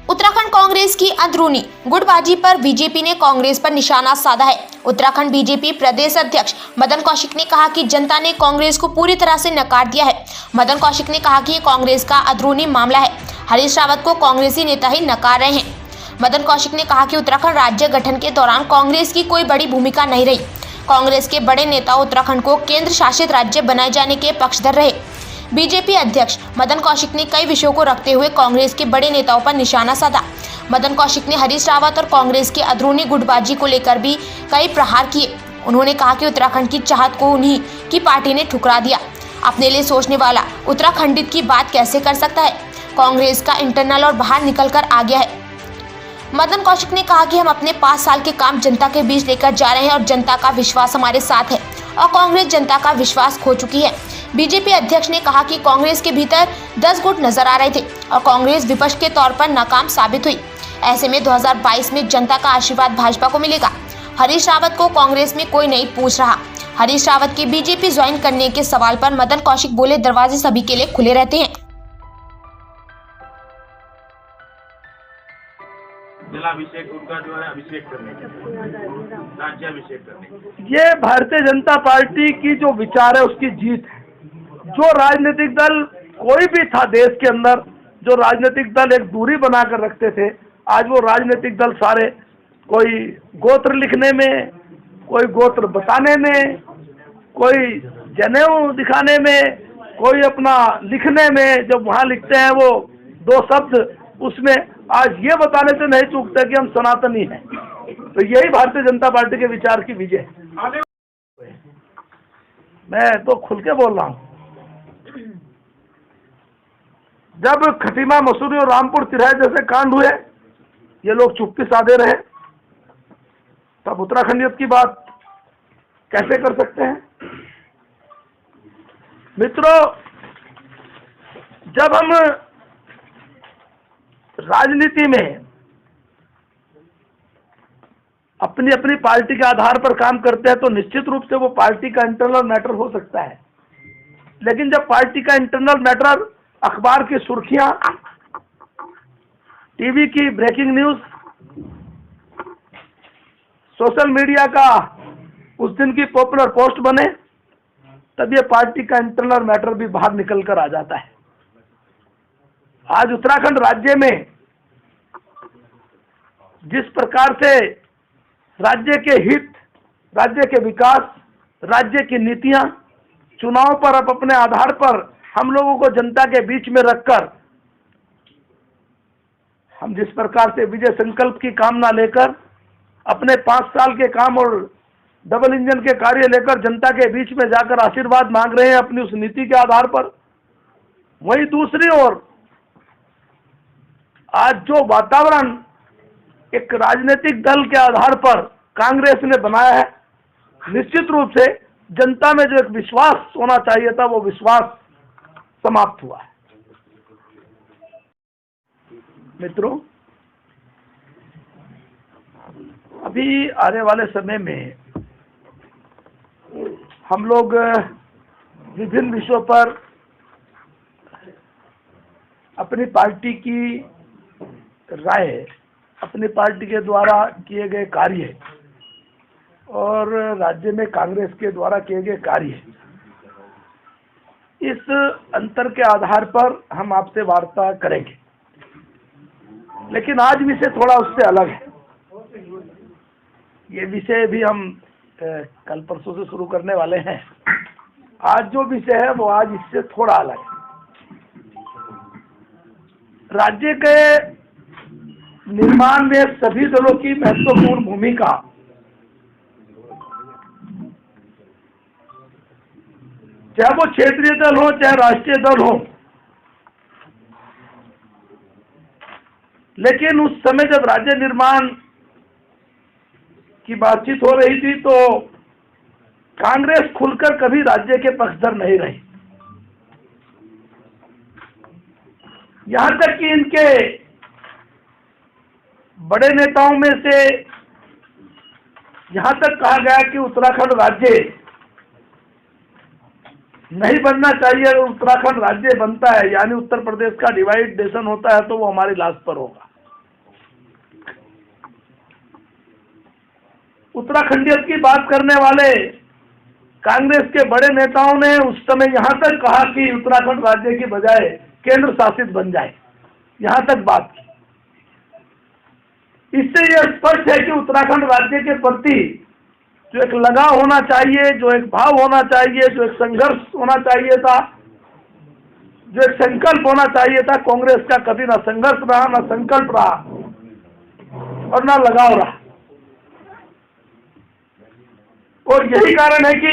उत्तराखंड कांग्रेस की अंदरूनी गुटबाजी पर बीजेपी ने कांग्रेस पर निशाना साधा है। उत्तराखंड बीजेपी प्रदेश अध्यक्ष मदन कौशिक ने कहा कि जनता ने कांग्रेस को पूरी तरह से नकार दिया है। मदन कौशिक ने कहा कि ये कांग्रेस का अंदरूनी मामला है। हरीश रावत को कांग्रेसी नेता ही नकार रहे हैं। मदन कौशिक ने कहा कि उत्तराखंड राज्य गठन के दौरान कांग्रेस की कोई बड़ी भूमिका नहीं रही। कांग्रेस के बड़े नेता उत्तराखंड को केंद्र शासित राज्य बनाए जाने के पक्षधर रहे। बीजेपी अध्यक्ष मदन कौशिक ने कई विषयों को रखते हुए कांग्रेस के बड़े नेताओं पर निशाना साधा। मदन कौशिक ने हरीश रावत और कांग्रेस की अंदरूनी गुटबाजी को लेकर भी कई प्रहार किए। उन्होंने कहा कि उत्तराखंड की चाहत को उन्हीं की पार्टी ने ठुकरा दिया। अपने लिए सोचने वाला उत्तराखंडित की बात कैसे कर सकता है? कांग्रेस का इंटरनल और बाहर निकल कर आ गया है। मदन कौशिक ने कहा कि हम अपने 5 साल के काम जनता के बीच लेकर जा रहे हैं और जनता का विश्वास हमारे साथ है और कांग्रेस जनता का विश्वास खो चुकी है। बीजेपी अध्यक्ष ने कहा कि कांग्रेस के भीतर 10 गुट नजर आ रहे थे और कांग्रेस विपक्ष के तौर पर नाकाम साबित हुई। ऐसे में 2022 में जनता का आशीर्वाद भाजपा को मिलेगा। हरीश रावत को कांग्रेस में कोई नहीं पूछ रहा। हरीश रावत के बीजेपी ज्वाइन करने के सवाल पर मदन कौशिक बोले, दरवाजे सभी के लिए खुले रहते हैं। जिलाभिषेक उनका जो है अभिषेक करने के राज्याभिषेक करने ये भारतीय जनता पार्टी की जो विचार है उसकी जीत है। जो राजनीतिक दल कोई भी था देश के अंदर, जो राजनीतिक दल एक दूरी बनाकर रखते थे, आज वो राजनीतिक दल सारे कोई गोत्र लिखने में, कोई गोत्र बताने में, कोई जनेऊ दिखाने में, कोई अपना लिखने में, जब वहाँ लिखते हैं वो 2 शब्द, उसमें आज ये बताने से नहीं चूकते कि हम सनातनी हैं। तो यही भारतीय जनता पार्टी के विचार की विजय है। मैं तो खुल के बोल रहा हूँ। जब खटीमा, मसूरी और रामपुर तिराहे जैसे कांड हुए, ये लोग चुप्पी साधे रहे, तब उत्तराखंडियत की बात कैसे कर सकते हैं? मित्रों, जब हम राजनीति में अपनी अपनी पार्टी के आधार पर काम करते हैं तो निश्चित रूप से वो पार्टी का इंटरनल मैटर हो सकता है। लेकिन जब पार्टी का इंटरनल मैटर अखबार की सुर्खियां, टीवी की ब्रेकिंग न्यूज, सोशल मीडिया का उस दिन की पॉपुलर पोस्ट बने, तब ये पार्टी का इंटरनल मैटर भी बाहर निकल कर आ जाता है। आज उत्तराखंड राज्य में जिस प्रकार से राज्य के हित, राज्य के विकास, राज्य की नीतियां चुनाव पर अब अपने आधार पर हम लोगों को जनता के बीच में रखकर हम जिस प्रकार से विजय संकल्प की कामना लेकर अपने 5 साल के काम और डबल इंजन के कार्य लेकर जनता के बीच में जाकर आशीर्वाद मांग रहे हैं अपनी उस नीति के आधार पर, वहीं दूसरी ओर आज जो वातावरण एक राजनीतिक दल के आधार पर कांग्रेस ने बनाया है, निश्चित रूप से जनता में जो एक विश्वास होना चाहिए था वो विश्वास समाप्त हुआ है। मित्रों, अभी आने वाले समय में हम लोग विभिन्न विषयों पर अपनी पार्टी की राय, अपनी पार्टी के द्वारा किए गए कार्य और राज्य में कांग्रेस के द्वारा किए गए कार्य, इस अंतर के आधार पर हम आपसे वार्ता करेंगे। लेकिन आज विषय थोड़ा उससे अलग है। ये विषय भी हम कल परसों से शुरू करने वाले हैं। आज जो विषय है वो आज इससे थोड़ा अलग है। राज्य के निर्माण में सभी दलों की महत्वपूर्ण भूमिका, चाहे वो क्षेत्रीय दल हो चाहे राष्ट्रीय दल हो, लेकिन उस समय जब राज्य निर्माण की बातचीत हो रही थी तो कांग्रेस खुलकर कभी राज्य के पक्षधर नहीं रही। यहाँ तक कि इनके बड़े नेताओं में से यहाँ तक कहा गया कि उत्तराखंड राज्य नहीं बनना चाहिए। अगर उत्तराखंड राज्य बनता है यानी उत्तर प्रदेश का डिवाइडेशन होता है तो वो हमारी लाश पर होगा। उत्तराखंडियत की बात करने वाले कांग्रेस के बड़े नेताओं ने उस समय यहाँ तक कहा कि उत्तराखंड राज्य की बजाय केंद्र शासित बन जाए, यहाँ तक बात की। इससे यह स्पष्ट है कि उत्तराखंड राज्य के प्रति जो एक लगाव होना चाहिए, जो एक भाव होना चाहिए, जो एक संघर्ष होना चाहिए था, जो एक संकल्प होना चाहिए था, कांग्रेस का कभी ना संघर्ष रहा, ना संकल्प रहा और ना लगाव रहा। और यही कारण है कि